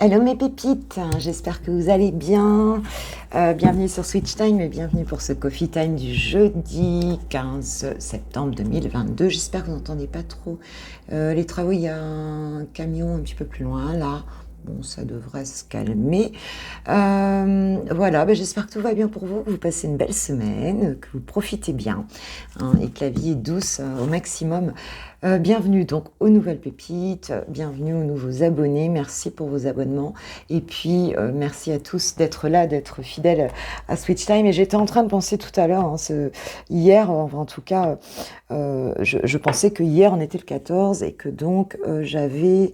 Hello mes pépites, j'espère que vous allez bien. Bienvenue sur Switch Time et bienvenue pour ce Coffee Time du jeudi 15 septembre 2022. J'espère que vous n'entendez pas trop les travaux. Il y a un camion un petit peu plus loin là. Bon, ça devrait se calmer. Voilà, j'espère que tout va bien pour vous, que vous passez une belle semaine, que vous profitez bien et que la vie est douce au maximum. Bienvenue donc aux nouvelles pépites, bienvenue aux nouveaux abonnés, merci pour vos abonnements et puis merci à tous d'être là, d'être fidèles à Switch Time. Et j'étais en train de penser tout à l'heure, hier, en tout cas, je pensais que hier on était le 14 et que donc j'avais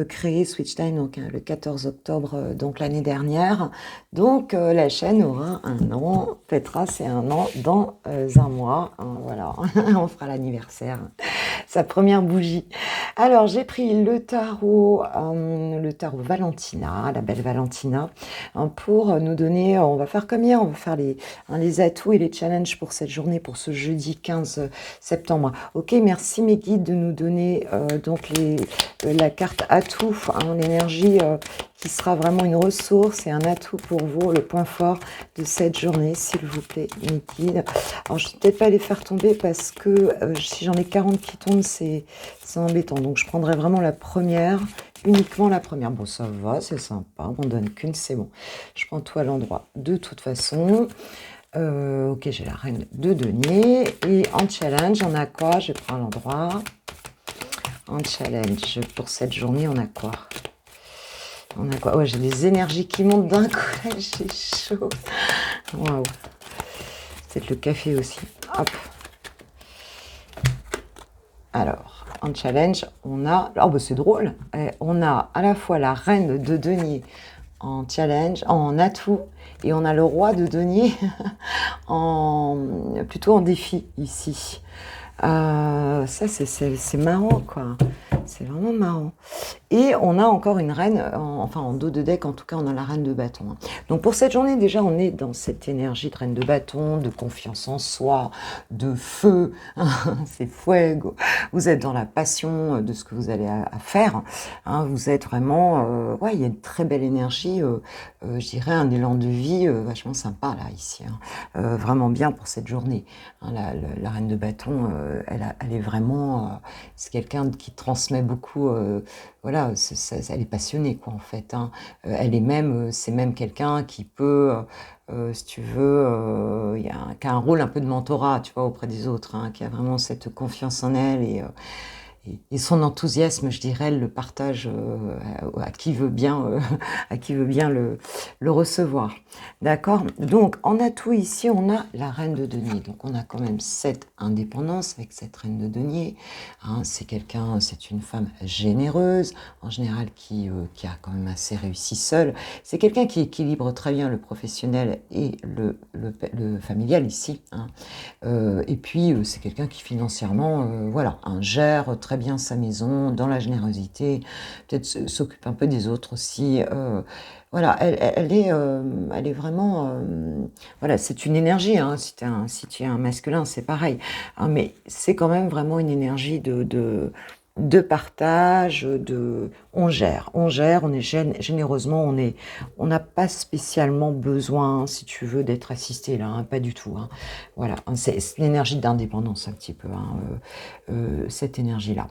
créé Switch Time donc, le 14 octobre donc l'année dernière. Donc la chaîne aura un an, fêtera ses un an dans un mois. Voilà, on fera l'anniversaire. Sa première bougie. Alors, j'ai pris le tarot Valentina, la belle Valentina, pour nous donner, on va faire comme hier, on va faire les atouts et les challenges pour cette journée, pour ce jeudi 15 septembre. Ok, merci mes guides de nous donner donc la carte atout, l'énergie qui sera vraiment une ressource et un atout pour vous, le point fort de cette journée, s'il vous plaît, mes guides. Alors, je ne vais peut-être pas les faire tomber parce que si j'en ai 40 qui tombent, c'est embêtant. Donc, je prendrai vraiment la première, uniquement la première. Bon, ça va, c'est sympa, on donne qu'une, c'est bon. Je prends tout à l'endroit de toute façon. Ok, j'ai la reine de denier. Et en challenge, on a quoi? Je prends à l'endroit. En challenge, pour cette journée, on a quoi? On a quoi? Ouais, j'ai des énergies qui montent d'un coup. J'ai chaud. Waouh. C'est le café aussi. Hop. Alors, en challenge, on a... Oh, c'est drôle. On a à la fois la reine de denier en challenge, en atout, et on a le roi de denier plutôt en défi ici. Ça, c'est marrant, quoi. C'est vraiment marrant. Et on a encore une reine, en dos de deck, en tout cas, on a la reine de bâton. Donc, pour cette journée, déjà, on est dans cette énergie de reine de bâton, de confiance en soi, de feu. C'est fuego. Vous êtes dans la passion de ce que vous allez à faire. Vous êtes vraiment... il y a une très belle énergie, je dirais un élan de vie vachement sympa, là, ici. Vraiment bien pour cette journée. La reine de bâton, elle est vraiment... c'est quelqu'un qui transmet beaucoup... voilà, elle est passionnée, quoi, en fait. Elle est même, c'est même quelqu'un qui peut, si tu veux, qui a un rôle un peu de mentorat, tu vois, auprès des autres, qui a vraiment cette confiance en elle et son enthousiasme, je dirais, elle le partage à qui veut bien, le recevoir. D'accord? Donc, en atout ici, on a la reine de denier. Donc, on a quand même cette indépendance avec cette reine de denier. C'est une femme généreuse, en général qui a quand même assez réussi seule. C'est quelqu'un qui équilibre très bien le professionnel et le familial ici. Et puis, c'est quelqu'un qui financièrement, gère très bien sa maison, dans la générosité, peut-être s'occupe un peu des autres aussi. Elle est vraiment... voilà, c'est une énergie, si tu es un masculin, c'est pareil. Mais c'est quand même vraiment une énergie de partage, on gère, on est généreusement, on n'a pas spécialement besoin, si tu veux, d'être assisté là, pas du tout. Voilà, c'est l'énergie d'indépendance un petit peu, cette énergie-là.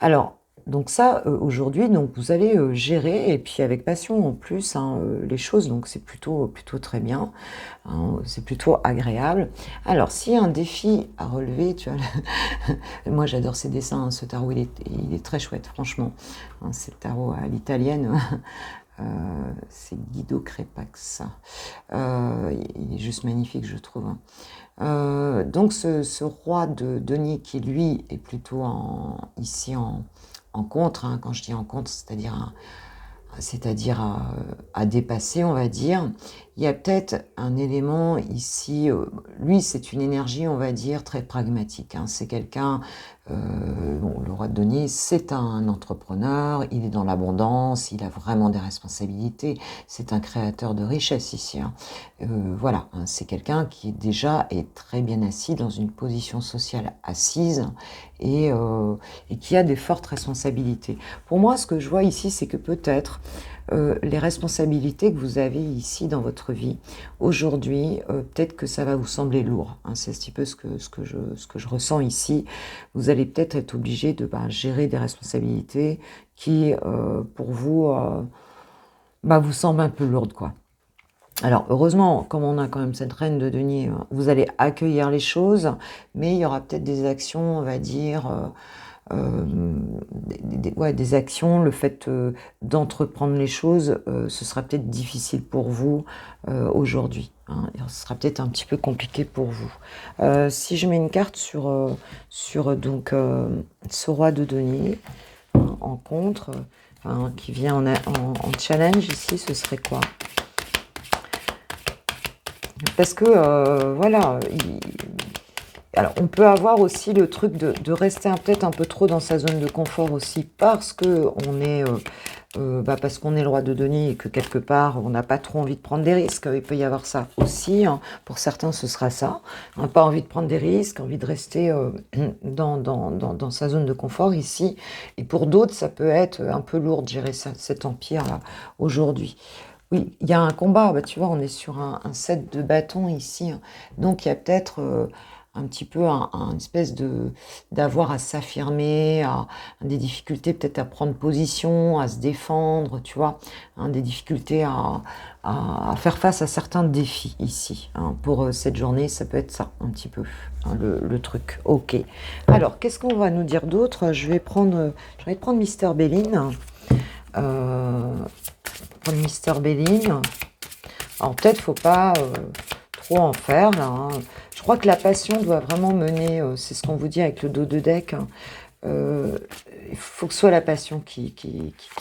Alors, donc ça, aujourd'hui, donc vous allez gérer, et puis avec passion en plus, les choses, donc c'est plutôt très bien, c'est plutôt agréable. Alors, s'il y a un défi à relever, tu vois, moi j'adore ces dessins, ce tarot, il est très chouette, franchement. C'est le tarot à l'italienne, c'est Guido Crepax. Il est juste magnifique, je trouve. Donc ce roi de denier qui, lui, est plutôt ici en contre, quand je dis en contre, c'est-à-dire à dépasser, on va dire. Il y a peut-être un élément ici, lui c'est une énergie, on va dire, très pragmatique. C'est quelqu'un, le roi de denier, c'est un entrepreneur, il est dans l'abondance, il a vraiment des responsabilités, c'est un créateur de richesse ici. Voilà, c'est quelqu'un qui déjà est très bien assis dans une position sociale assise et qui a des fortes responsabilités. Pour moi, ce que je vois ici, c'est que peut-être les responsabilités que vous avez ici dans votre vie. Aujourd'hui, peut-être que ça va vous sembler lourd. Hein, c'est un petit peu ce que je ressens ici. Vous allez peut-être être obligé de gérer des responsabilités qui, pour vous, vous semblent un peu lourdes, quoi. Alors, heureusement, comme on a quand même cette reine de denier, vous allez accueillir les choses, mais il y aura peut-être des actions, on va dire, des actions, le fait d'entreprendre les choses, ce sera peut-être difficile pour vous aujourd'hui. Hein, ce sera peut-être un petit peu compliqué pour vous. Si je mets une carte sur ce roi de denier en contre, qui vient en challenge ici, ce serait quoi? Parce que, voilà, alors on peut avoir aussi le truc de rester peut-être un peu trop dans sa zone de confort aussi, parce qu'on est, parce qu'on est le roi de denier et que quelque part, on n'a pas trop envie de prendre des risques. Il peut y avoir ça aussi, hein. Pour certains, ce sera ça. On n'a pas envie de prendre des risques, envie de rester dans sa zone de confort ici. Et pour d'autres, ça peut être un peu lourd de gérer cet empire-là aujourd'hui. Oui, il y a un combat, tu vois, on est sur un set de bâtons ici, hein. Donc il y a peut-être un petit peu un espèce d'avoir à s'affirmer, des difficultés peut-être à prendre position, à se défendre, tu vois, hein, des difficultés à faire face à certains défis ici, hein. Pour cette journée, ça peut être ça, un petit peu, hein, le truc. Ok. Alors, qu'est-ce qu'on va nous dire d'autre? Je vais prendre Mister Béline. Mister Béline. Alors peut-être faut pas trop en faire là, hein. Je crois que la passion doit vraiment mener, c'est ce qu'on vous dit avec le dos de deck, hein. Il faut que ce soit la passion qui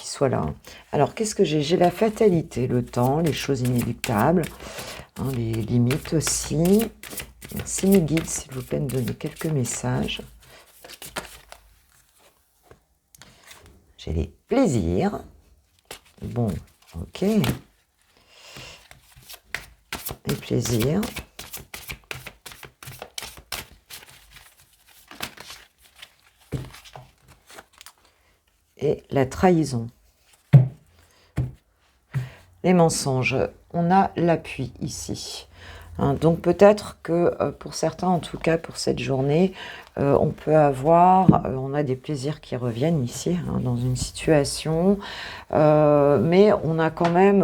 soit là, hein. Alors qu'est-ce que j'ai? J'ai la fatalité, le temps, les choses inéluctables, hein, les limites aussi. Merci mes guides, s'il vous plaît, de donner quelques messages. J'ai les plaisirs. Bon, ok. Les plaisirs. Et la trahison. Les mensonges. On a l'appui ici. Hein, donc peut-être que pour certains, en tout cas pour cette journée, on peut avoir, on a des plaisirs qui reviennent ici, hein, dans une situation, mais on a quand même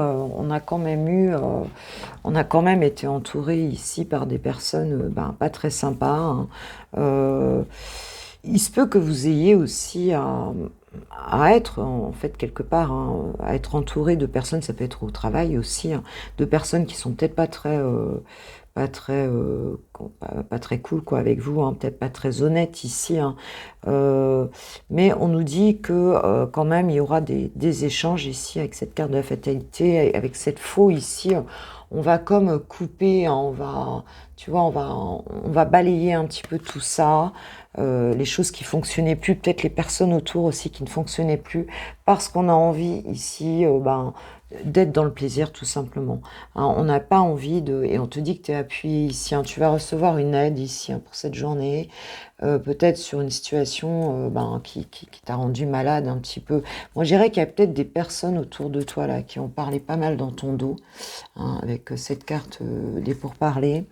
été entouré ici par des personnes pas très sympas, hein. Il se peut que vous ayez aussi à être en fait quelque part, hein, à être entouré de personnes, ça peut être au travail aussi, hein, de personnes qui sont peut-être pas très cool quoi avec vous, hein, peut-être pas très honnêtes ici, hein. Mais on nous dit que quand même il y aura des échanges ici avec cette carte de la fatalité, avec cette faux ici. On va comme couper, hein, on va balayer un petit peu tout ça, les choses qui fonctionnaient plus, peut-être les personnes autour aussi qui ne fonctionnaient plus, parce qu'on a envie ici, d'être dans le plaisir tout simplement, hein. On n'a pas envie et on te dit que tu es appuyé ici, hein, tu vas recevoir une aide ici, hein, pour cette journée, peut-être sur une situation qui t'a rendu malade un petit peu. Moi je dirais qu'il y a peut-être des personnes autour de toi là qui ont parlé pas mal dans ton dos, hein, avec cette carte des pourparlers,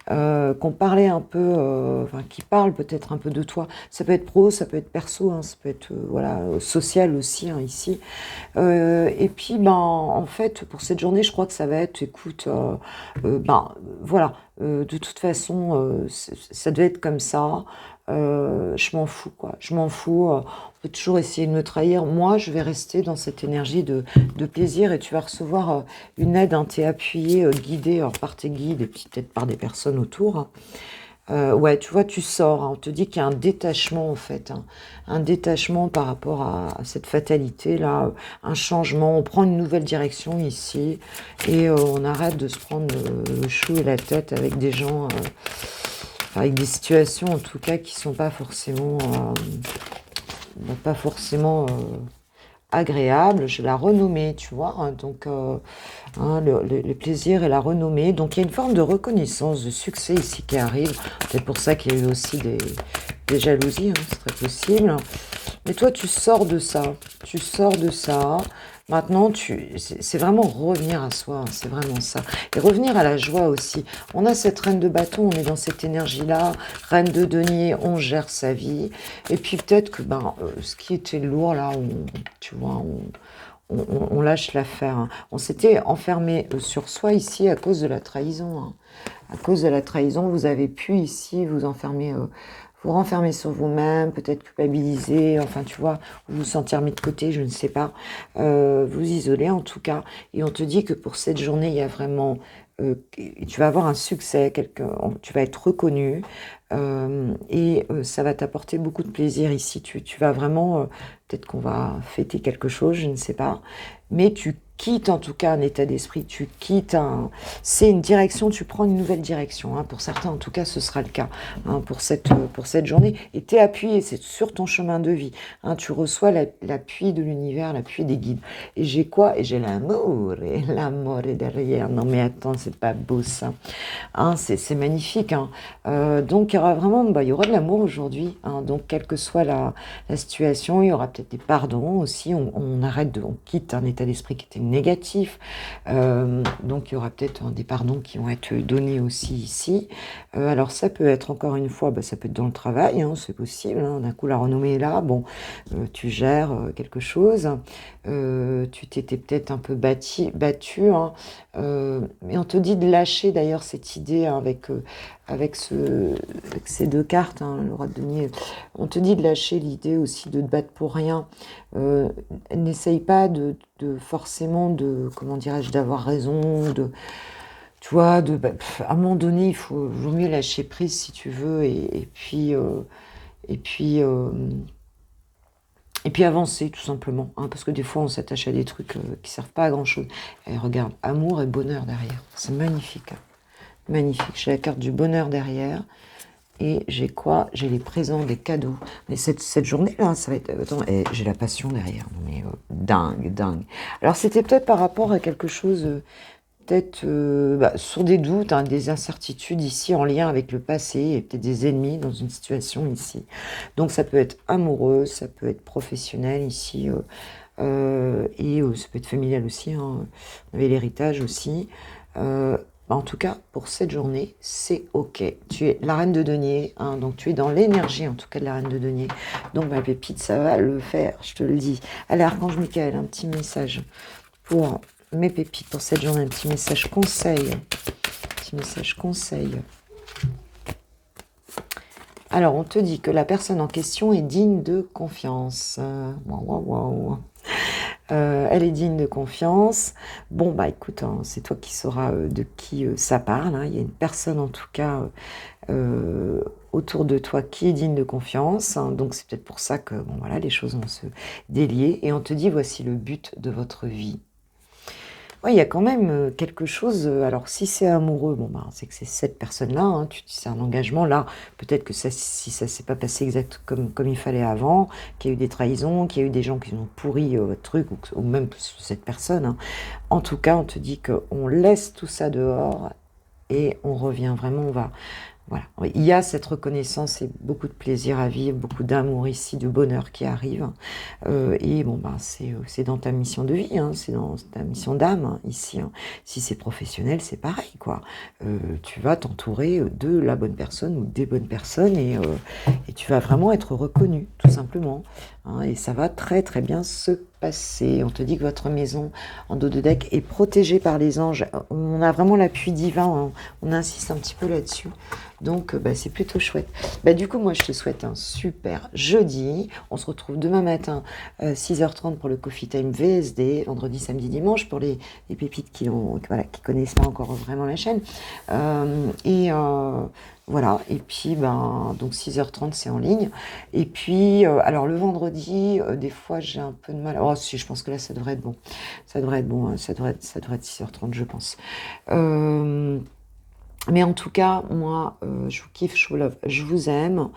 qu'on parlait un peu, qui parlent peut-être un peu de toi. Ça peut être pro, ça peut être perso, hein, ça peut être social aussi, hein, ici. Et puis en fait pour cette journée, je crois que ça va être, écoute, voilà, de toute façon, ça devait être comme ça. Je m'en fous quoi, je m'en fous. On peut toujours essayer de me trahir. Moi, je vais rester dans cette énergie de plaisir et tu vas recevoir une aide, hein, t'es appuyé, guidé par tes guides et puis peut-être par des personnes autour, hein. Ouais, tu vois, tu sors, hein, on te dit qu'il y a un détachement en fait, hein, un détachement par rapport à cette fatalité là, un changement, on prend une nouvelle direction ici et on arrête de se prendre le chou et la tête avec des gens, avec des situations en tout cas qui sont pas forcément agréable. Je la renommée, tu vois, hein, donc le plaisir et la renommée. Donc il y a une forme de reconnaissance, de succès ici qui arrive. C'est pour ça qu'il y a eu aussi des jalousies, hein, c'est très possible. Mais toi, tu sors de ça. Tu sors de ça. Maintenant, c'est vraiment revenir à soi. Hein, c'est vraiment ça. Et revenir à la joie aussi. On a cette reine de bâton, on est dans cette énergie-là. Reine de denier, on gère sa vie. Et puis peut-être que ce qui était lourd, là, tu vois, on lâche l'affaire. Hein. On s'était enfermé sur soi ici à cause de la trahison. Hein. À cause de la trahison, vous avez pu ici vous enfermer, vous renfermer sur vous-même, peut-être culpabiliser, enfin tu vois, vous sentir mis de côté, je ne sais pas, vous isoler en tout cas. Et on te dit que pour cette journée, il y a vraiment, tu vas avoir un succès, tu vas être reconnu et ça va t'apporter beaucoup de plaisir ici. Tu vas vraiment, peut-être qu'on va fêter quelque chose, je ne sais pas, mais tu quittes en tout cas un état d'esprit, tu quittes c'est une direction, tu prends une nouvelle direction. Hein. Pour certains, en tout cas, ce sera le cas hein, pour cette journée. Et tu es appuyé, c'est sur ton chemin de vie. Hein. Tu reçois l'appui de l'univers, l'appui des guides. Et j'ai quoi? Et j'ai l'amour. Et l'amour est derrière. Non mais attends, c'est pas beau ça. Hein, c'est magnifique. Hein. Donc il y aura vraiment, il y aura de l'amour aujourd'hui. Hein. Donc quelle que soit la situation, il y aura peut-être des pardons aussi. On quitte un état d'esprit qui était négatif. Donc il y aura peut-être des pardons qui vont être donnés aussi ici. Alors ça peut être encore une fois, ça peut être dans le travail, hein, c'est possible. Hein, d'un coup la renommée est là. Bon, tu gères quelque chose. Tu t'étais peut-être un peu battu. Hein, mais on te dit de lâcher d'ailleurs cette idée hein, avec ces deux cartes, hein, le roi de denier. On te dit de lâcher l'idée aussi de te battre pour rien. N'essaye pas de forcément comment dirais-je, d'avoir raison, tu vois, à un moment donné, vaut mieux lâcher prise si tu veux, et puis avancer tout simplement, hein, parce que des fois on s'attache à des trucs qui servent pas à grand chose. Et regarde, amour et bonheur derrière, c'est magnifique, hein. Magnifique. J'ai la carte du bonheur derrière. Et j'ai quoi? J'ai les présents, des cadeaux. Mais cette journée-là, ça va être... Attends, et j'ai la passion derrière. Non, mais dingue, dingue. Alors, c'était peut-être par rapport à quelque chose, peut-être sur des doutes, hein, des incertitudes ici en lien avec le passé, et peut-être des ennemis dans une situation ici. Donc, ça peut être amoureux, ça peut être professionnel ici, et ça peut être familial aussi. Hein. On avait l'héritage aussi. En tout cas, pour cette journée, c'est OK. Tu es la reine de denier, hein, donc tu es dans l'énergie, en tout cas, de la reine de denier. Donc, ma pépite, ça va le faire, je te le dis. Allez, Archange Michael, un petit message pour mes pépites, pour cette journée, un petit message conseil. Petit message conseil. Alors, on te dit que la personne en question est digne de confiance. Waouh. Elle est digne de confiance. Bon, écoute, hein, c'est toi qui sauras de qui ça parle. Hein. Il y a une personne, en tout cas, autour de toi qui est digne de confiance. Hein. Donc, c'est peut-être pour ça que, bon, voilà, les choses vont se délier. Et on te dit, voici le but de votre vie. Ouais, il y a quand même quelque chose. Alors, si c'est amoureux, c'est que c'est cette personne-là. Hein, c'est un engagement. Là, peut-être que si ça s'est pas passé exact comme il fallait avant, qu'il y a eu des trahisons, qu'il y a eu des gens qui ont pourri votre truc, ou même cette personne. Hein. En tout cas, on te dit qu'on laisse tout ça dehors et on revient vraiment. Voilà, il y a cette reconnaissance et beaucoup de plaisir à vivre, beaucoup d'amour ici, de bonheur qui arrive. Et c'est dans ta mission de vie, hein, c'est dans ta mission d'âme hein, ici. Hein. Si c'est professionnel, c'est pareil, quoi. Tu vas t'entourer de la bonne personne ou des bonnes personnes et tu vas vraiment être reconnu, tout simplement. Hein, et ça va très très bien se passer. On te dit que votre maison en dos de deck est protégée par les anges. On a vraiment l'appui divin, hein. On insiste un petit peu là-dessus. Donc, c'est plutôt chouette. Du coup, moi, je te souhaite un super jeudi. On se retrouve demain matin, 6h30 pour le Coffee Time VSD, vendredi, samedi, dimanche, pour les pépites qui connaissent pas encore vraiment la chaîne. Voilà, et puis donc 6h30 c'est en ligne. Et puis alors le vendredi, des fois j'ai un peu de mal. Oh si, je pense que là ça devrait être bon. Ça devrait être bon, hein. Ça devrait être 6h30, je pense. Mais en tout cas, moi, je vous kiffe, je vous love, je vous aime.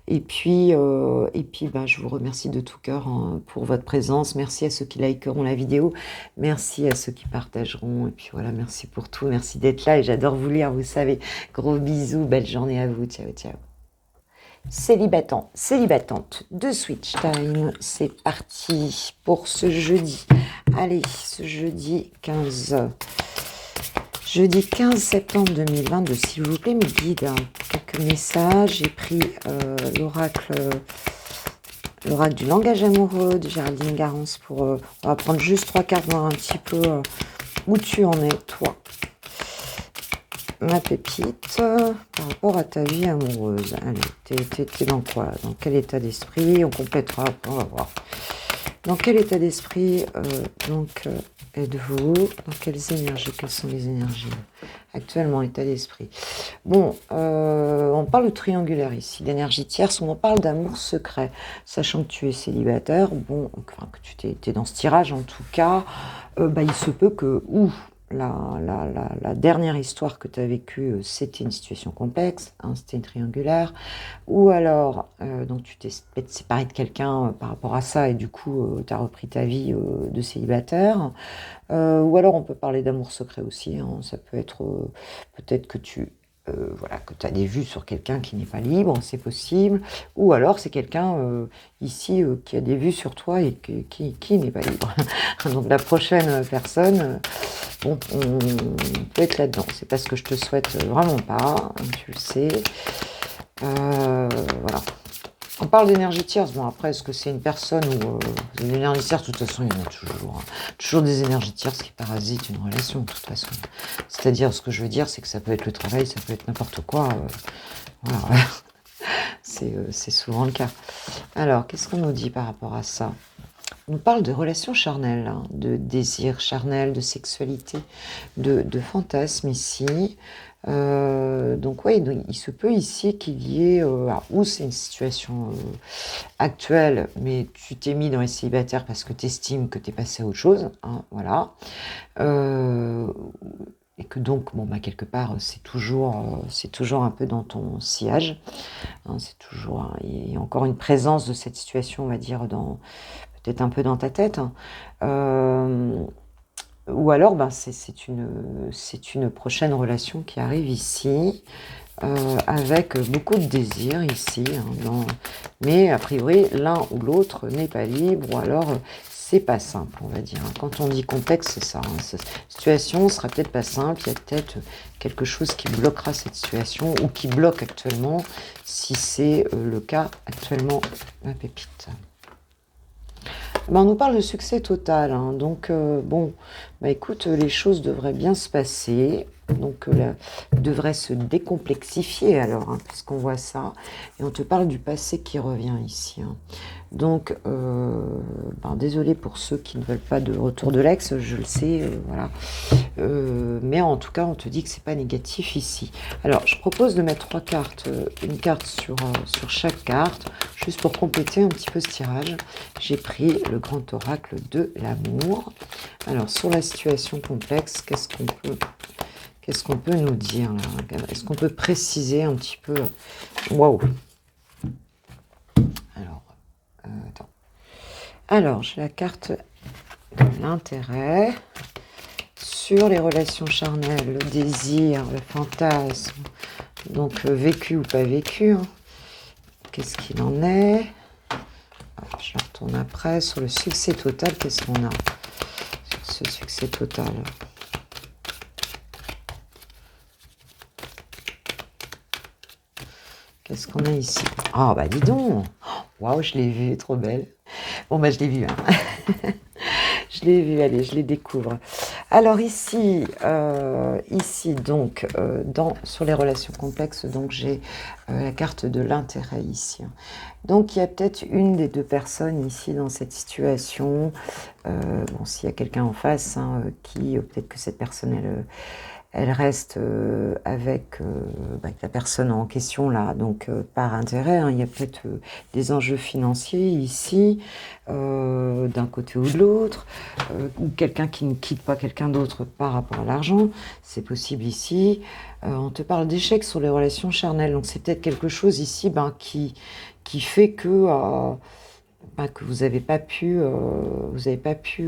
Et puis je vous remercie de tout cœur hein, pour votre présence. Merci à ceux qui likeront la vidéo. Merci à ceux qui partageront. Et puis voilà, merci pour tout. Merci d'être là. Et j'adore vous lire, vous savez. Gros bisous, belle journée à vous. Ciao, ciao. Célibatant, célibatante de Switch Time, c'est parti pour ce jeudi. Allez, ce jeudi 15 septembre 2022, s'il vous plaît, mes guides, hein, quelques messages. J'ai pris l'oracle du langage amoureux de Géraldine Garance pour... on va prendre juste 3 cartes, voir un petit peu où tu en es, toi. Ma pépite, par rapport à ta vie amoureuse. Allez, t'es dans quoi? Dans quel état d'esprit? On complétera, après, on va voir. Dans quel état d'esprit êtes-vous? Dans quelles énergies? Quelles sont les énergies actuellement, état d'esprit? Bon, on parle de triangulaire ici, d'énergie tierce, on en parle d'amour secret, sachant que tu es célibataire, bon, enfin, que tu t'es dans ce tirage en tout cas, il se peut que, la dernière histoire que tu as vécue, c'était une situation complexe, hein, c'était une triangulaire, ou alors, donc tu t'es peut-être séparé de quelqu'un par rapport à ça, et du coup, tu as repris ta vie de célibataire, ou alors on peut parler d'amour secret aussi, hein, ça peut être peut-être que que tu as des vues sur quelqu'un qui n'est pas libre, c'est possible, ou alors c'est quelqu'un ici qui a des vues sur toi et qui n'est pas libre. Donc la prochaine personne, bon, on peut être là-dedans. C'est pas ce que je te souhaite vraiment pas, tu le sais. Voilà. On parle d'énergie tierce. Bon, après, est-ce que c'est une personne ou une énergie tierce? De toute façon, il y en a toujours. Hein. Toujours des énergies tierces qui parasitent une relation, de toute façon. C'est-à-dire, ce que je veux dire, c'est que ça peut être le travail, ça peut être n'importe quoi. Voilà. C'est souvent le cas. Alors, qu'est-ce qu'on nous dit par rapport à ça? On parle de relations charnelles, hein, de désir charnel, de sexualité, de fantasme ici. Donc oui, il se peut ici qu'il y ait, ou c'est une situation actuelle, mais tu t'es mis dans les célibataires parce que tu estimes que tu es passé à autre chose, hein, voilà. Et que donc, quelque part, c'est toujours un peu dans ton sillage. Hein, c'est toujours, il y a encore une présence de cette situation, on va dire, peut-être un peu dans ta tête. Hein. Ou alors, c'est une prochaine relation qui arrive ici, avec beaucoup de désir ici. Hein, mais a priori, l'un ou l'autre n'est pas libre, ou alors c'est pas simple, on va dire. Quand on dit complexe, c'est ça. Hein, cette situation sera peut-être pas simple, il y a peut-être quelque chose qui bloquera cette situation, ou qui bloque actuellement, si c'est le cas actuellement, ma pépite. On nous parle de succès total, hein, donc écoute, les choses devraient bien se passer, donc devraient se décomplexifier alors, hein, puisqu'on voit ça, et on te parle du passé qui revient ici. Hein. Donc, désolé pour ceux qui ne veulent pas de retour de l'ex, je le sais, voilà. Mais en tout cas, on te dit que c'est pas négatif ici. Alors, je propose de mettre 3 cartes, une carte sur chaque carte, juste pour compléter un petit peu ce tirage. J'ai pris le grand oracle de l'amour. Alors, sur la situation complexe, qu'est-ce qu'on peut nous dire là? Est-ce qu'on peut préciser un petit peu? Waouh! Attends. Alors, j'ai la carte de l'intérêt sur les relations charnelles, le désir, le fantasme, donc vécu ou pas vécu. Hein. Qu'est-ce qu'il en est? Alors, je retourne après. Sur le succès total, qu'est-ce qu'on a sur ce succès total? Qu'est-ce qu'on a ici? Ah, dis donc! Waouh, je l'ai vue, trop belle. Bon, je l'ai vue. Hein. Je l'ai vue, allez, je les découvre. Alors ici, donc, sur les relations complexes, donc j'ai la carte de l'intérêt ici. Donc il y a peut-être une des deux personnes ici dans cette situation. S'il y a quelqu'un en face, hein, qui peut-être que cette personne, elle reste avec la personne en question là, donc par intérêt. Hein, il y a peut-être des enjeux financiers ici, d'un côté ou de l'autre, ou quelqu'un qui ne quitte pas quelqu'un d'autre par rapport à l'argent. C'est possible ici. On te parle d'échecs sur les relations charnelles, donc c'est peut-être quelque chose ici qui fait que vous n'avez pas pu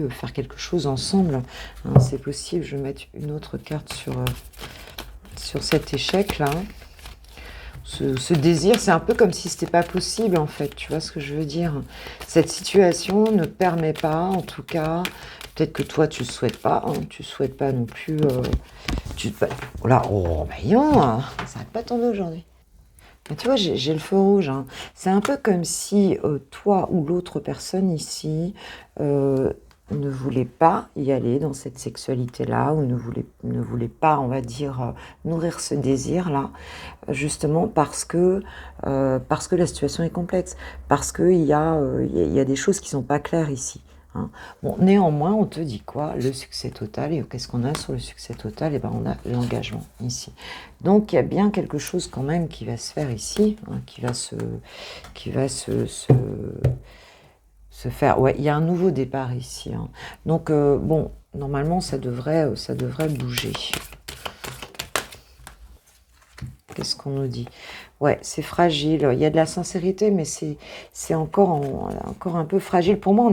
faire quelque chose ensemble. Hein, c'est possible. Je vais mettre une autre carte sur cet échec là. ce désir, c'est un peu comme si c'était pas possible en fait, tu vois ce que je veux dire? Cette situation ne permet pas, en tout cas, peut-être que toi tu souhaites pas, hein, tu souhaites pas non plus, oh là, oh, bah, dis donc, ça arrête pas de tomber aujourd'hui. Bah, tu vois, j'ai le feu rouge, hein. C'est un peu comme si toi ou l'autre personne ici ne voulait pas y aller dans cette sexualité-là, ou ne voulait pas, on va dire, nourrir ce désir-là, justement parce que la situation est complexe, parce qu'il y a des choses qui sont pas claires ici. Hein. Bon, néanmoins, on te dit quoi? Le succès total. Et qu'est-ce qu'on a sur le succès total? Eh ben, on a l'engagement ici. Donc, il y a bien quelque chose quand même qui va se faire ici, hein, qui va se faire. Ouais, il y a un nouveau départ ici. Hein. Donc, bon, normalement, ça devrait bouger. Qu'est-ce qu'on nous dit? Ouais, c'est fragile. Il y a de la sincérité, mais c'est encore un peu fragile. Pour moi, on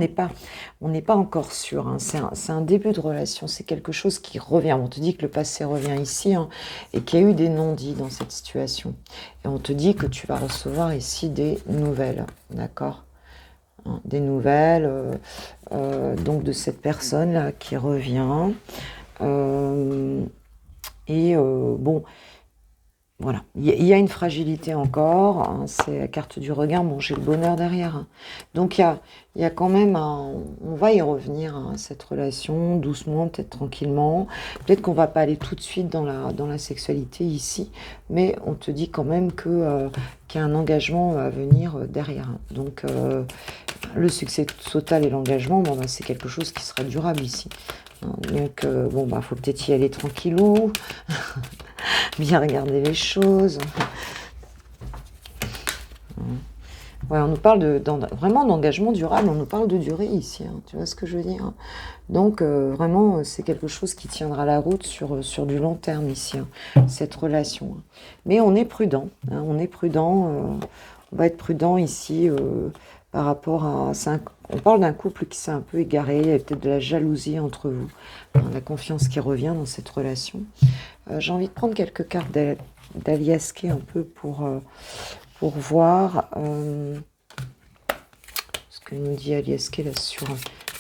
n'est pas encore sûr. Hein. C'est un début de relation. C'est quelque chose qui revient. On te dit que le passé revient ici, hein, et qu'il y a eu des non-dits dans cette situation. Et on te dit que tu vas recevoir ici des nouvelles, d'accord? Hein, des nouvelles, donc de cette personne là qui revient. Bon. Voilà, il y a une fragilité encore, hein, c'est la carte du regain, bon j'ai le bonheur derrière. Hein. Donc il y a quand même, on va y revenir à cette relation, doucement, peut-être tranquillement. Peut-être qu'on va pas aller tout de suite dans la sexualité ici, mais on te dit quand même qu'il y a un engagement à venir derrière. Donc le succès total et l'engagement, bon, bah, c'est quelque chose qui sera durable ici. Hein. Donc bon, bah faut peut-être y aller tranquillou. Bien regarder les choses. Ouais, on nous parle vraiment d'engagement durable, on nous parle de durée ici, hein, tu vois ce que je veux dire? Donc vraiment, c'est quelque chose qui tiendra la route sur du long terme ici, hein, cette relation. Hein. Mais on est prudent, hein, on est prudent, on va être prudent ici par rapport à... On parle d'un couple qui s'est un peu égaré, il y a peut-être de la jalousie entre vous, hein, la confiance qui revient dans cette relation. J'ai envie de prendre quelques cartes d'Aliasqué un peu pour voir ce que nous dit Aliasqué là sur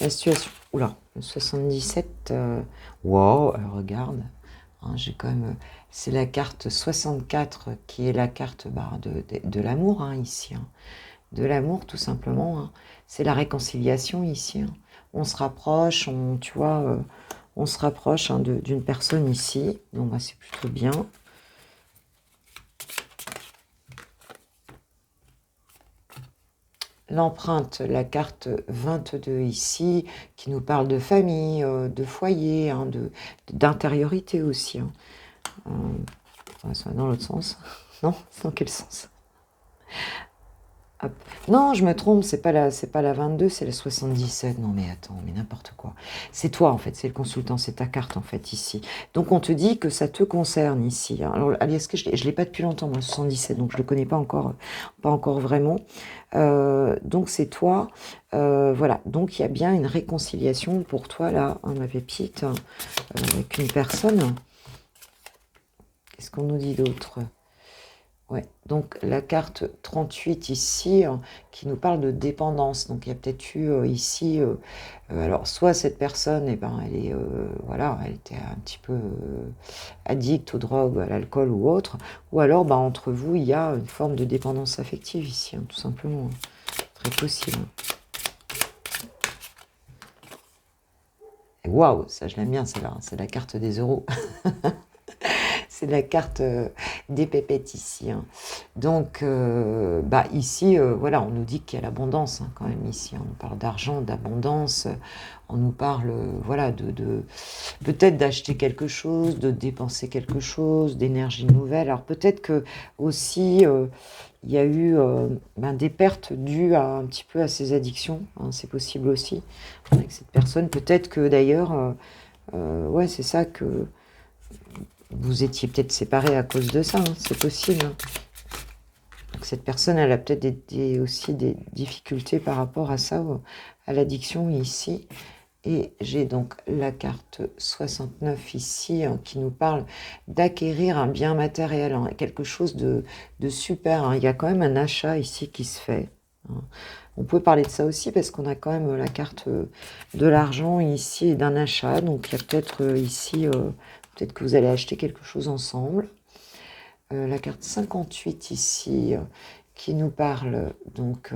la situation. Oula, 77. Wow, regarde. Hein, j'ai quand même. C'est la carte 64 qui est la carte de l'amour hein, ici. Hein. De l'amour tout simplement. Hein. C'est la réconciliation ici. Hein. On se rapproche, tu vois. On se rapproche hein, d'une personne ici. Donc, bah, c'est plutôt bien. L'empreinte, la carte 22 ici, qui nous parle de famille, de foyer, hein, d'intériorité aussi. Hein. Ça va dans l'autre sens. Non, dans quel sens? Hop. Non, je me trompe, c'est pas la 22, c'est la 77. Non mais attends, mais n'importe quoi. C'est toi en fait, c'est le consultant, c'est ta carte en fait ici. Donc on te dit que ça te concerne ici. Hein. Alors est-ce que je l'ai pas depuis longtemps, moi 77, donc je le connais pas encore vraiment. Donc c'est toi, voilà. Donc il y a bien une réconciliation pour toi là, hein, ma pépite, avec une personne. Qu'est-ce qu'on nous dit d'autre? Ouais, donc la carte 38 ici, qui nous parle de dépendance. Donc il y a peut-être eu ici, alors soit cette personne, eh ben, voilà, elle était un petit peu addicte aux drogues, à l'alcool ou autre, ou alors bah, entre vous, il y a une forme de dépendance affective ici, hein, tout simplement. Hein. Très possible. Waouh, ça je l'aime bien, celle-là, c'est la carte des euros. C'est la carte des pépettes ici. Hein. Donc, bah, ici, voilà, on nous dit qu'il y a l'abondance hein, quand même ici. On nous parle d'argent, d'abondance. On nous parle, voilà, de peut-être d'acheter quelque chose, de dépenser quelque chose, d'énergie nouvelle. Alors peut-être que aussi, il y a eu des pertes dues un petit peu à ces addictions. Hein, c'est possible aussi avec cette personne. Peut-être que d'ailleurs, ouais, c'est ça que vous étiez peut-être séparés à cause de ça, hein, c'est possible. Hein. Donc cette personne, elle a peut-être aussi des difficultés par rapport à ça, à l'addiction ici. Et j'ai donc la carte 69 ici qui nous parle d'acquérir un bien matériel, quelque chose de super. Il y a quand même un achat ici qui se fait. On peut parler de ça aussi parce qu'on a quand même la carte de l'argent ici et d'un achat. Donc il y a peut-être ici, peut-être que vous allez acheter quelque chose ensemble. La carte 58 ici qui nous parle donc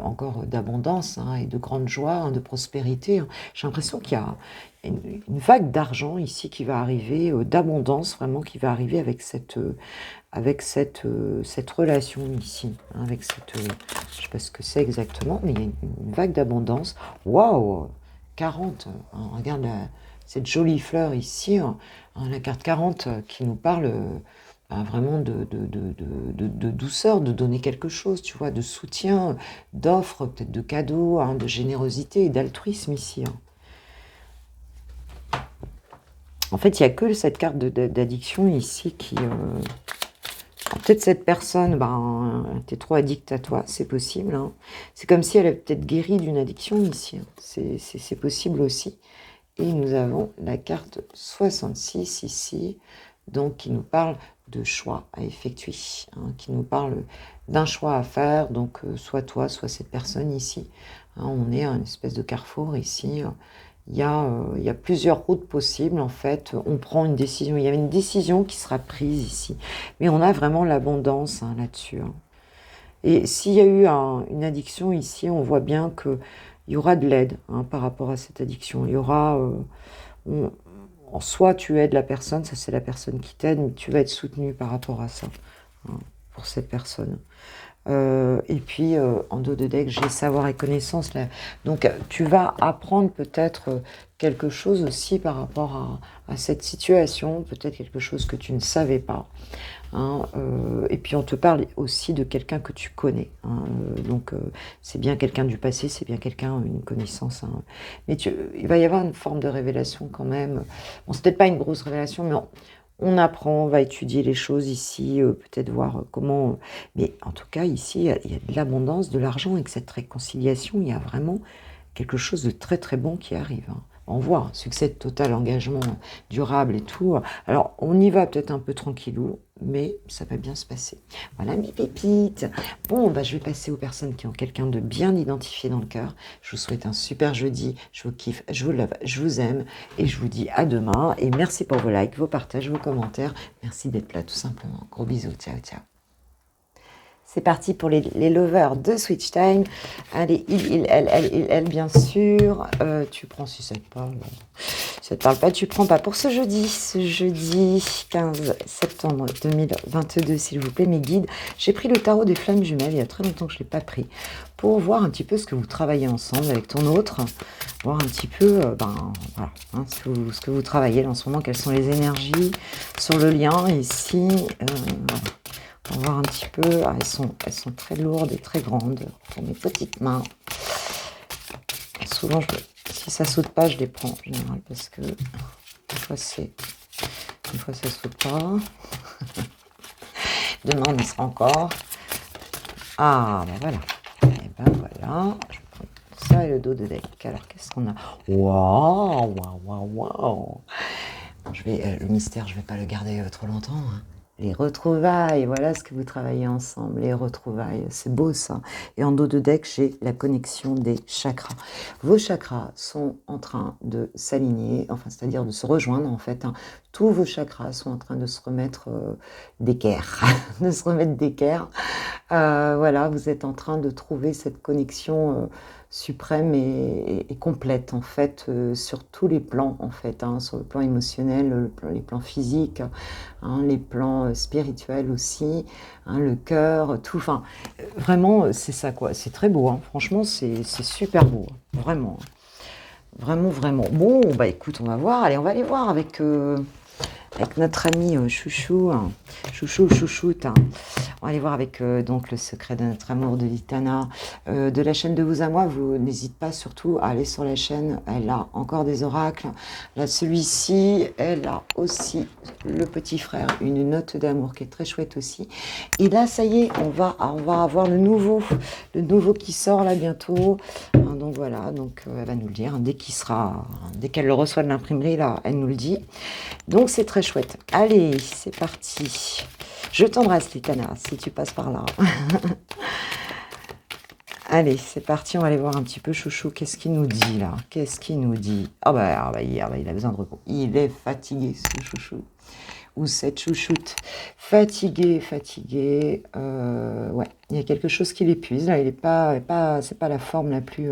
encore d'abondance et de grande joie, de prospérité. J'ai l'impression qu'il y a une vague d'argent ici qui va arriver, d'abondance vraiment qui va arriver avec cette relation ici, avec cette, je sais pas ce que c'est exactement, mais il y a une vague d'abondance. Waouh, 40, regarde cette jolie fleur ici, la carte 40 qui nous parle vraiment de douceur, de donner quelque chose, tu vois, de soutien, d'offres, peut-être de cadeaux, de générosité et d'altruisme ici. En fait, il n'y a que cette carte d'addiction ici qui... peut-être cette personne, t'es trop addict à toi, c'est possible. C'est comme si elle avait peut-être guéri d'une addiction ici. C'est possible aussi. Et nous avons la carte 66 ici, donc qui nous parle de choix à effectuer, qui nous parle d'un choix à faire, donc soit toi, soit cette personne ici. On est à une espèce de carrefour ici. Il y a plusieurs routes possibles, en fait. On prend une décision. Il y a une décision qui sera prise ici. Mais on a vraiment l'abondance là-dessus. Et s'il y a eu une addiction ici, on voit bien qu'il y aura de l'aide par rapport à cette addiction. Il y aura... en soit tu aides la personne, ça c'est la personne qui t'aide, mais tu vas être soutenu par rapport à ça, pour cette personne. Et puis en dos de deck, j'ai savoir et connaissance là. Donc tu vas apprendre peut-être quelque chose aussi par rapport à cette situation, peut-être quelque chose que tu ne savais pas. Et puis on te parle aussi de quelqu'un que tu connais. Donc c'est bien quelqu'un du passé, c'est bien quelqu'un, une connaissance. Mais il va y avoir une forme de révélation quand même. Bon, c'est peut-être pas une grosse révélation, mais on apprend, on va étudier les choses ici, peut-être voir comment... Mais en tout cas, ici, il y a de l'abondance, de l'argent, et que cette réconciliation, il y a vraiment quelque chose de très très bon qui arrive. On voit un succès total, engagement durable et tout. Alors, on y va peut-être un peu tranquillou, mais ça va bien se passer. Voilà mes pépites. Bon, je vais passer aux personnes qui ont quelqu'un de bien identifié dans le cœur. Je vous souhaite un super jeudi. Je vous kiffe, je vous love, je vous aime. Et je vous dis à demain. Et merci pour vos likes, vos partages, vos commentaires. Merci d'être là tout simplement. Gros bisous. Ciao, ciao. C'est parti pour les lovers de Switch Time. Allez, elle, bien sûr. Tu prends si ça te parle. Bon. Si ça te parle pas, tu prends pas. Pour ce jeudi 15 septembre 2022, s'il vous plaît, mes guides. J'ai pris le tarot des flammes jumelles. Il y a très longtemps que je ne l'ai pas pris. Pour voir un petit peu ce que vous travaillez ensemble avec ton autre. Voir un petit peu voilà, ce que vous travaillez en ce moment. Quelles sont les énergies sur le lien ici. Voilà. On va voir un petit peu. Elles sont très lourdes et très grandes pour mes petites mains. Souvent, si ça saute pas, je les prends en général parce que des fois ça saute pas. Demain, on y sera encore. Ah, voilà. Et voilà. Je prends ça et le dos de deck. Alors, qu'est-ce qu'on a? Waouh. Le mystère, je vais pas le garder trop longtemps. Les retrouvailles, voilà ce que vous travaillez ensemble, les retrouvailles, c'est beau ça. Et en dos de deck, j'ai la connexion des chakras. Vos chakras sont en train de s'aligner, enfin c'est-à-dire de se rejoindre en fait. Tous vos chakras sont en train de se remettre d'équerre, voilà, vous êtes en train de trouver cette connexion suprême et complète en fait sur tous les plans en fait, sur le plan émotionnel, les plans physiques, les plans spirituels aussi, le cœur, tout, enfin vraiment c'est ça quoi, c'est très beau, franchement c'est super beau, vraiment. Bon, écoute, on va voir, allez on va aller voir avec notre ami chouchoute. On va aller voir avec donc le secret de notre amour de Litana, de la chaîne de vous à moi. Vous n'hésitez pas surtout à aller sur la chaîne. Elle a encore des oracles. Là, celui-ci, elle a aussi le petit frère, une note d'amour qui est très chouette aussi. Et là, ça y est, on va avoir le nouveau qui sort là bientôt. Donc voilà, donc elle va nous le dire. Dès qu'elle le reçoit de l'imprimerie, là, elle nous le dit. Donc c'est très chouette. Allez, c'est parti. Je t'embrasse, Litana, si tu passes par là. Allez, c'est parti, on va aller voir un petit peu Chouchou. Qu'est-ce qu'il nous dit là? Qu'est-ce qu'il nous dit? Il a besoin de repos. Il est fatigué, ce Chouchou. Ou cette chouchoute. Fatigué. Ouais, il y a quelque chose qui l'épuise. Là, c'est pas la forme la plus...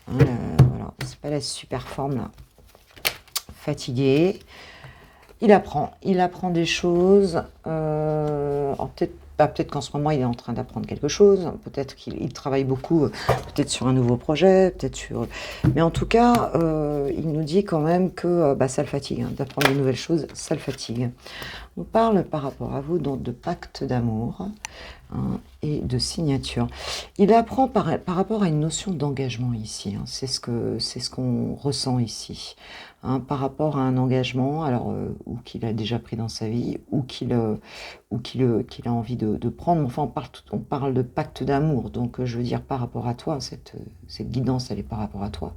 voilà, c'est pas la super forme là. Fatigué. Il apprend des choses. Peut-être qu'en ce moment, il est en train d'apprendre quelque chose. Peut-être qu'il travaille beaucoup, peut-être sur un nouveau projet, Mais en tout cas, il nous dit quand même que ça le fatigue. Hein, d'apprendre de nouvelles choses, ça le fatigue. On parle par rapport à vous donc de pacte d'amour et de signature. Il apprend par rapport à une notion d'engagement ici. Hein, c'est ce qu'on ressent ici. Hein, par rapport à un engagement, alors ou qu'il a déjà pris dans sa vie, ou qu'il a envie de prendre. Enfin, on parle de pacte d'amour, donc je veux dire par rapport à toi, cette guidance, elle est par rapport à toi.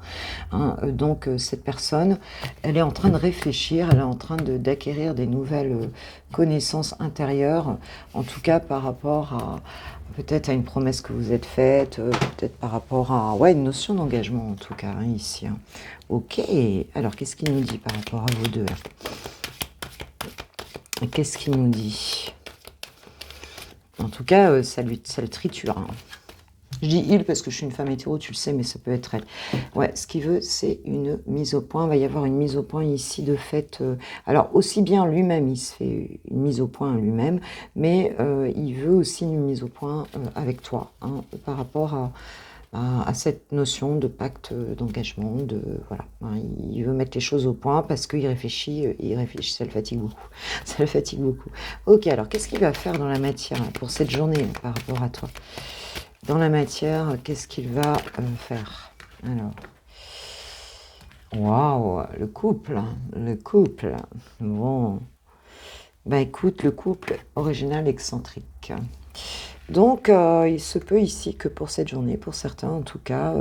Hein, donc cette personne, elle est en train de réfléchir, elle est en train d'acquérir des nouvelles connaissances intérieures, en tout cas par rapport à peut-être à une promesse que vous êtes faite, peut-être par rapport à une notion d'engagement en tout cas, hein, ici. Hein. Ok, alors qu'est-ce qu'il nous dit par rapport à vous deux? Qu'est-ce qu'il nous dit? En tout cas, ça le triture. Hein. Je dis il parce que je suis une femme hétéro, tu le sais, mais ça peut être elle. Ouais, ce qu'il veut, c'est une mise au point. Il va y avoir une mise au point ici de fait. Alors, aussi bien lui-même, il se fait une mise au point lui-même, mais il veut aussi une mise au point avec toi, hein, par rapport à cette notion de pacte d'engagement, voilà. Hein, il veut mettre les choses au point parce qu'il réfléchit, ça le fatigue beaucoup. Ça le fatigue beaucoup. Ok, alors qu'est-ce qu'il va faire dans la matière pour cette journée par rapport à toi? Dans la matière, qu'est-ce qu'il va faire? Alors, waouh, le couple. Bon, écoute, le couple original excentrique. Donc, il se peut ici que pour cette journée, pour certains en tout cas,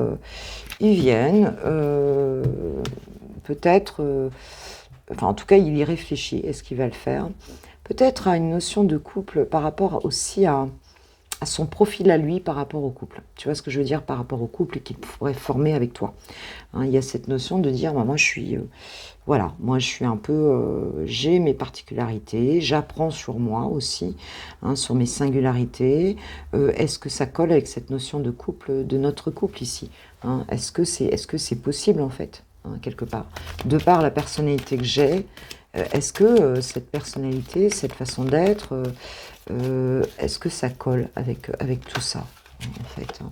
ils viennent, peut-être, en tout cas, il y réfléchit, est-ce qu'il va le faire? Peut-être à une notion de couple par rapport aussi à son profil à lui par rapport au couple. Tu vois ce que je veux dire par rapport au couple qu'il pourrait former avec toi. Hein, il y a cette notion de dire, moi je suis... moi je suis un peu... j'ai mes particularités, j'apprends sur moi aussi, hein, sur mes singularités. Est-ce que ça colle avec cette notion de couple, de notre couple ici, hein? Est-ce que c'est possible en fait, hein, quelque part? De par la personnalité que j'ai, est-ce que cette personnalité, cette façon d'être... est-ce que ça colle avec tout ça, en fait? Hein.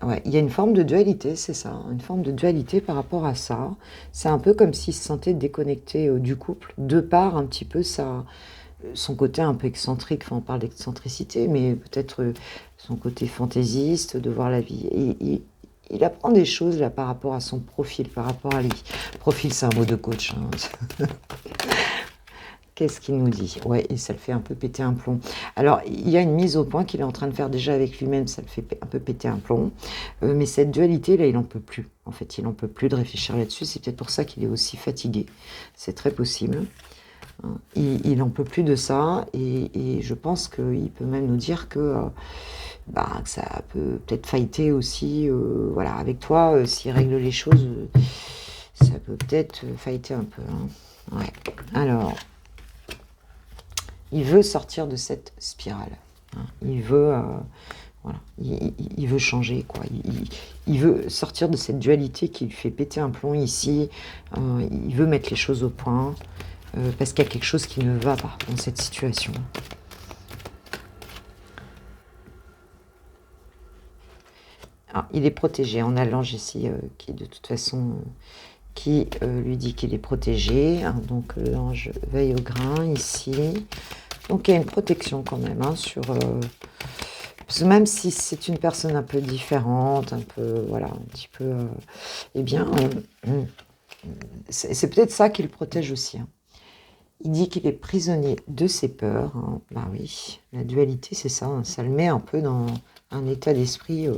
Ouais, il y a une forme de dualité, c'est ça, une forme de dualité par rapport à ça. C'est un peu comme s'il se sentait déconnecté du couple, de par un petit peu son côté un peu excentrique. Enfin, on parle d'excentricité, mais peut-être son côté fantaisiste, de voir la vie. Et il apprend des choses là par rapport à son profil, par rapport à lui. Profil, c'est un mot de coach. Hein. Qu'est-ce qu'il nous dit? Ouais, et ça le fait un peu péter un plomb. Alors, il y a une mise au point qu'il est en train de faire déjà avec lui-même, ça le fait un peu péter un plomb. Mais cette dualité, là, il n'en peut plus. En fait, il n'en peut plus de réfléchir là-dessus. C'est peut-être pour ça qu'il est aussi fatigué. C'est très possible. Il n'en peut plus de ça. Et je pense qu'il peut même nous dire que ça peut peut-être fighter aussi. Voilà, avec toi, s'il règle les choses, ça peut peut-être fighter un peu. Hein. Ouais. Alors... il veut sortir de cette spirale. Hein. Il veut, il veut changer, quoi. Il veut sortir de cette dualité qui lui fait péter un plomb ici. Il veut mettre les choses au point parce qu'il y a quelque chose qui ne va pas dans cette situation. Alors, il est protégé. On a l'ange ici qui, de toute façon... qui lui dit qu'il est protégé. Hein, donc l'ange veille au grain ici. Donc il y a une protection quand même hein, sur... parce que même si c'est une personne un peu différente, un peu... voilà, un petit peu... eh bien, c'est peut-être ça qui le protège aussi. Hein. Il dit qu'il est prisonnier de ses peurs. Hein. Bah oui, la dualité, c'est ça. Hein. Ça le met un peu dans un état d'esprit...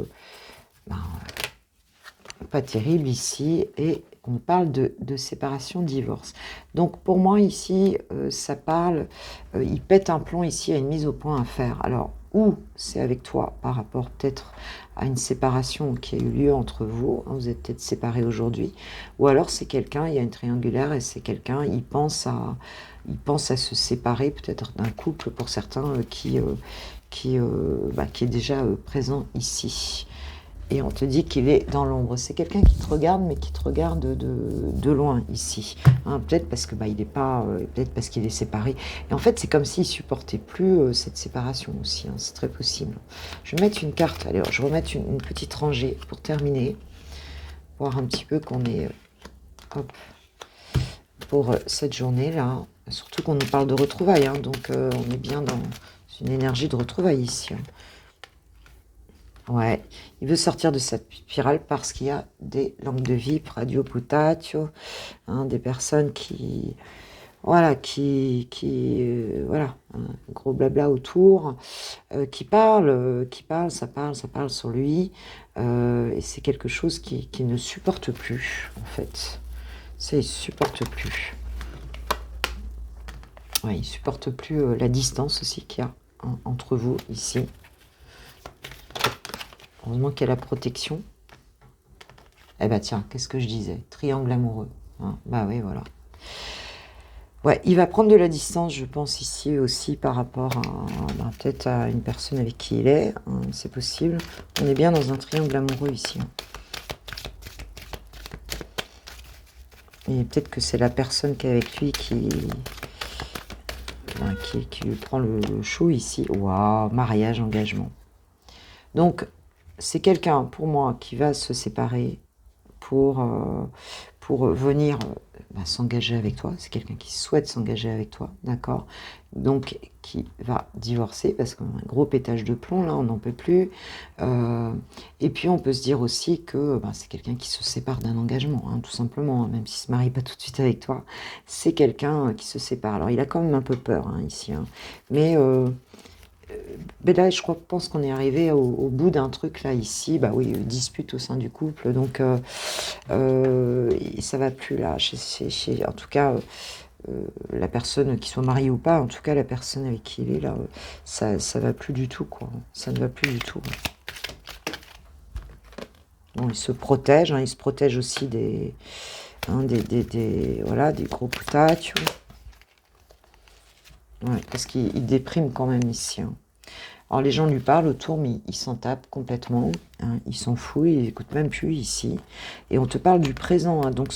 pas terrible ici, et on parle de séparation, divorce. Donc pour moi ici, ça parle, il pète un plomb ici, il y a une mise au point à faire. Alors, ou c'est avec toi par rapport peut-être à une séparation qui a eu lieu entre vous, hein, vous êtes peut-être séparés aujourd'hui, ou alors c'est quelqu'un, il y a une triangulaire, et c'est quelqu'un, il pense à se séparer peut-être d'un couple pour certains qui est déjà présent ici. Et on te dit qu'il est dans l'ombre. C'est quelqu'un qui te regarde, mais qui te regarde de loin ici. Hein, peut-être parce que il est pas, peut-être parce qu'il est séparé. Et en fait, c'est comme s'il supportait plus cette séparation aussi. Hein, c'est très possible. Je vais mettre une carte. Allez, je vais remettre une petite rangée pour terminer, voir un petit peu qu'on est, hop, pour cette journée-là. Surtout qu'on nous parle de retrouvailles. Hein, donc, on est bien dans une énergie de retrouvailles ici. Hein. Ouais, il veut sortir de cette spirale parce qu'il y a des langues de vipre, radio putatio, hein, des personnes voilà, voilà, un gros blabla autour, ça parle sur lui, et c'est quelque chose qui ne supporte plus, en fait. Ça, il supporte plus. Ouais, il supporte plus la distance aussi qu'il y a entre vous ici. Heureusement qu'il y a la protection. Eh ben tiens, qu'est-ce que je disais? Triangle amoureux. Hein, bah oui, voilà. Ouais, il va prendre de la distance, je pense, ici aussi par rapport à peut-être à une personne avec qui il est. Hein, c'est possible. On est bien dans un triangle amoureux ici. Hein. Et peut-être que c'est la personne qui est avec lui qui lui prend le chou ici. Waouh, mariage, engagement. Donc, c'est quelqu'un, pour moi, qui va se séparer pour venir s'engager avec toi. C'est quelqu'un qui souhaite s'engager avec toi, d'accord? Donc, qui va divorcer, parce qu'on a un gros pétage de plomb, là, on n'en peut plus. Et puis, on peut se dire aussi que c'est quelqu'un qui se sépare d'un engagement, hein, tout simplement, hein, même s'il ne se marie pas tout de suite avec toi. C'est quelqu'un qui se sépare. Alors, il a quand même un peu peur, hein, ici, hein, mais là, je pense qu'on est arrivé au bout d'un truc, là, ici. Bah oui, dispute au sein du couple. Donc, ça va plus, là. En tout cas, la personne, qui soit mariée ou pas, en tout cas, la personne avec qui il est, là, ça va plus du tout, quoi. Ça ne va plus du tout. Bon, il se protège. Hein, il se protège aussi des gros putas, tu vois. Ouais, parce qu'il déprime quand même ici. Hein. Alors les gens lui parlent autour, mais il s'en tape complètement. Hein, il s'en fout, il n'écoute même plus ici. Et on te parle du présent. Hein, donc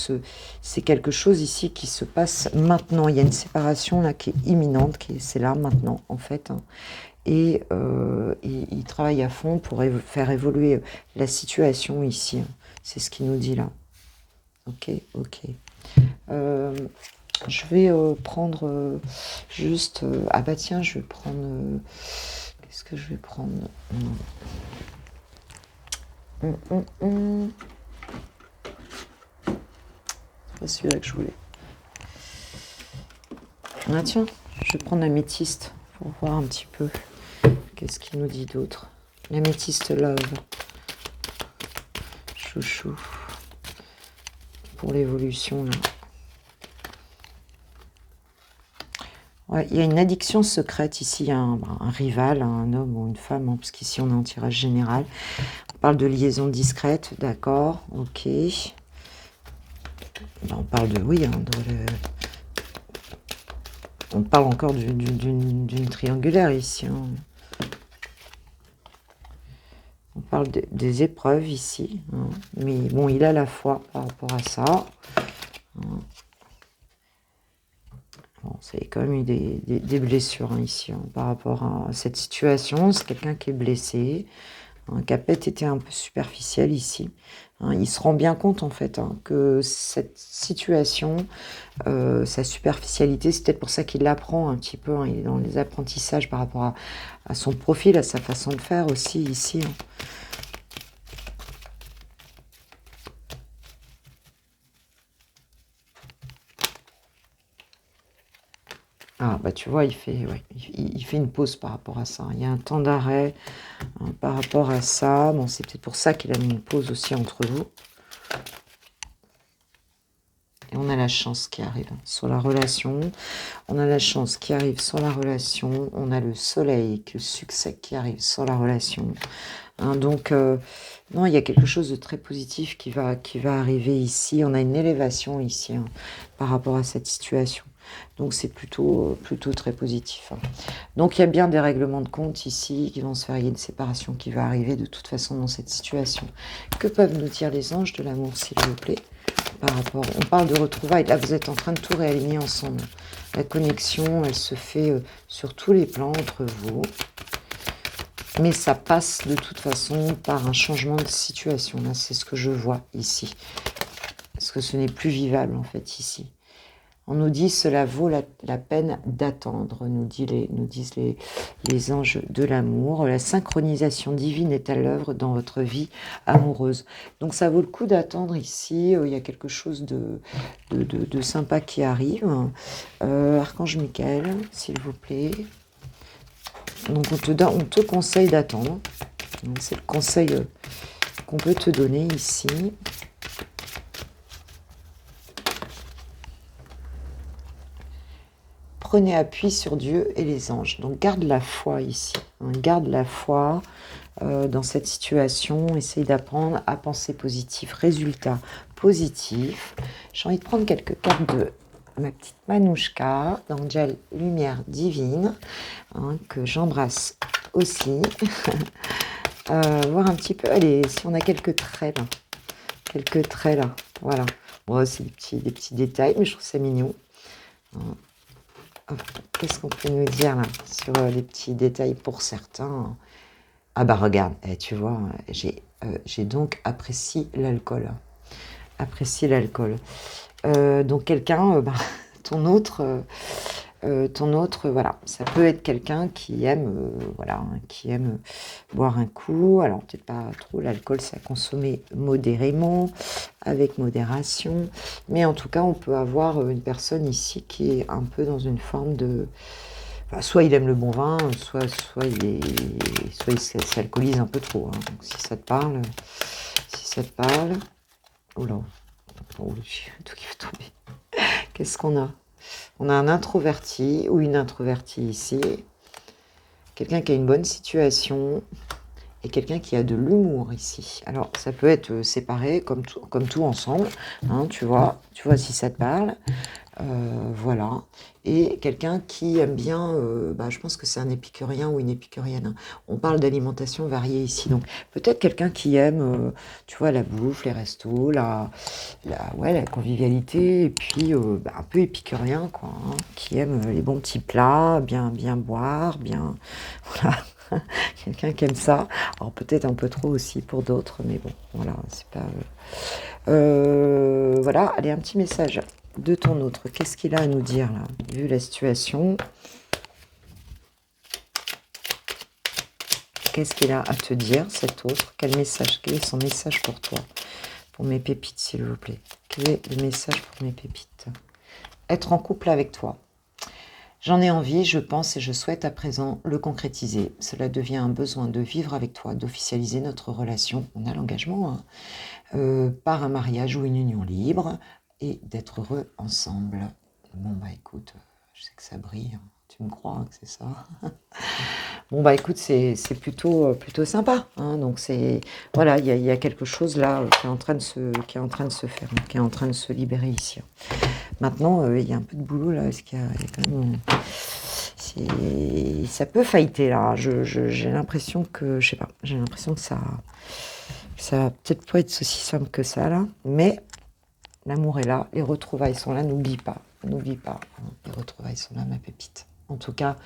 c'est quelque chose ici qui se passe maintenant. Il y a une séparation là qui est imminente, c'est là maintenant en fait. Hein. Et il travaille à fond pour faire évoluer la situation ici. Hein. C'est ce qu'il nous dit là. Ok. Je vais prendre juste... ah bah tiens, je vais prendre... Qu'est-ce que je vais prendre? C'est pas celui-là que je voulais. Ah tiens, je vais prendre l'améthyste pour voir un petit peu. Qu'est-ce qu'il nous dit d'autre? L'améthyste love. Chouchou. Pour l'évolution, là. Ouais, il y a une addiction secrète ici, un rival, un homme ou une femme, hein, parce qu'ici on est en tirage général. On parle de liaison discrète, d'accord, ok. On parle de, oui, hein, on parle encore d'une triangulaire ici. Hein. On parle des épreuves ici, hein. Mais bon, il a la foi par rapport à ça. Hein. Bon, ça y a quand même eu des blessures hein, ici hein, par rapport à cette situation. C'est quelqu'un qui est blessé, hein, qui a peut-être été un peu superficiel ici. Hein, il se rend bien compte en fait hein, que cette situation, sa superficialité, c'est peut-être pour ça qu'il l'apprend un petit peu. Hein, il est dans les apprentissages par rapport à son profil, à sa façon de faire aussi ici. Hein. Ah, bah tu vois, il fait une pause par rapport à ça. Il y a un temps d'arrêt hein, par rapport à ça. Bon, c'est peut-être pour ça qu'il a mis une pause aussi entre vous. Et on a la chance qui arrive sur la relation. On a la chance qui arrive sur la relation. On a le soleil, le succès qui arrive sur la relation. Hein, donc, non, il y a quelque chose de très positif qui va arriver ici. On a une élévation ici hein, par rapport à cette situation. Donc, c'est plutôt très positif. Hein. Donc, il y a bien des règlements de compte ici qui vont se faire. Il y a une séparation qui va arriver de toute façon dans cette situation. Que peuvent nous dire les anges de l'amour, s'il vous plaît? Par rapport, on parle de retrouvailles. Là, vous êtes en train de tout réaligner ensemble. La connexion, elle se fait sur tous les plans entre vous. Mais ça passe de toute façon par un changement de situation. Là, c'est ce que je vois ici. Parce que ce n'est plus vivable, en fait, ici. On nous dit cela vaut la peine d'attendre, nous disent les anges de l'amour. La synchronisation divine est à l'œuvre dans votre vie amoureuse. Donc ça vaut le coup d'attendre ici. Il y a quelque chose de sympa qui arrive. Archange Michael, s'il vous plaît. Donc on te conseille d'attendre. C'est le conseil qu'on peut te donner ici. Prenez appui sur Dieu et les anges. Donc garde la foi ici. Hein, garde la foi dans cette situation. Essaye d'apprendre à penser positif. Résultat positif. J'ai envie de prendre quelques cartes de ma petite Manouchka, d'Angel Lumière Divine, hein, que j'embrasse aussi. Voir un petit peu, allez, si on a quelques traits là. Quelques traits là. Voilà. Bon, c'est des petits détails, mais je trouve ça mignon. Qu'est-ce qu'on peut nous dire là sur les petits détails pour certains? Ah bah regarde, tu vois, j'ai donc apprécié l'alcool. Apprécié l'alcool. Donc quelqu'un, ton autre, voilà, ça peut être quelqu'un qui aime, voilà, hein, qui aime boire un coup. Alors peut-être pas trop, l'alcool, c'est à consommer modérément, avec modération. Mais en tout cas, on peut avoir une personne ici qui est un peu dans une forme de, enfin, soit il aime le bon vin, soit il s'alcoolise un peu trop. Hein. Donc si ça te parle, oh là, oh, tout qui va tomber. Qu'est-ce qu'on a? On a un introverti ou une introvertie ici. Quelqu'un qui a une bonne situation et quelqu'un qui a de l'humour ici. Alors, ça peut être séparé comme tout ensemble. Hein, tu vois si ça te parle. Voilà. Et quelqu'un qui aime bien, je pense que c'est un épicurien ou une épicurienne. Hein. On parle d'alimentation variée ici. Donc, peut-être quelqu'un qui aime, tu vois, la bouffe, les restos, la convivialité, et puis un peu épicurien, quoi. Hein, qui aime les bons petits plats, bien boire, bien... Voilà. Quelqu'un qui aime ça. Alors, peut-être un peu trop aussi pour d'autres, mais bon, voilà, c'est pas... voilà, allez, un petit message de ton autre. Qu'est-ce qu'il a à nous dire, là, vu la situation? Qu'est-ce qu'il a à te dire, cet autre? Quel est son message pour toi? Pour mes pépites, s'il vous plaît. Quel est le message pour mes pépites? Être en couple avec toi. J'en ai envie, je pense et je souhaite à présent le concrétiser. Cela devient un besoin de vivre avec toi, d'officialiser notre relation. On a l'engagement, hein, par un mariage ou une union libre et d'être heureux ensemble. Bon, écoute, je sais que ça brille. Hein. Tu me crois hein, que c'est ça? Bon, écoute, c'est plutôt sympa. Hein. Donc, voilà, il y a quelque chose là qui est en train de se faire, hein, qui est en train de se libérer ici. Maintenant, il y a un peu de boulot là, parce qu'il y a quand même... ça peut failliter là. J'ai l'impression que, je sais pas, j'ai l'impression que ça va peut-être pas être aussi simple que ça là, mais l'amour est là, les retrouvailles sont là, n'oublie pas, hein, les retrouvailles sont là, ma pépite. En tout cas,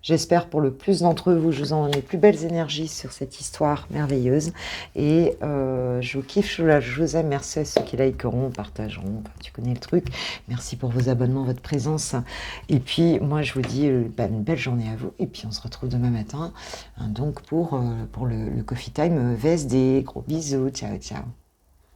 j'espère pour le plus d'entre vous, je vous en ai plus belles énergies sur cette histoire merveilleuse. Et je vous kiffe, je vous aime. Merci à ceux qui likeront, partageront. Enfin, tu connais le truc. Merci pour vos abonnements, votre présence. Et puis, moi, je vous dis une belle journée à vous. Et puis, on se retrouve demain matin. Hein, donc, pour le Coffee Time VSD. Gros bisous. Ciao, ciao.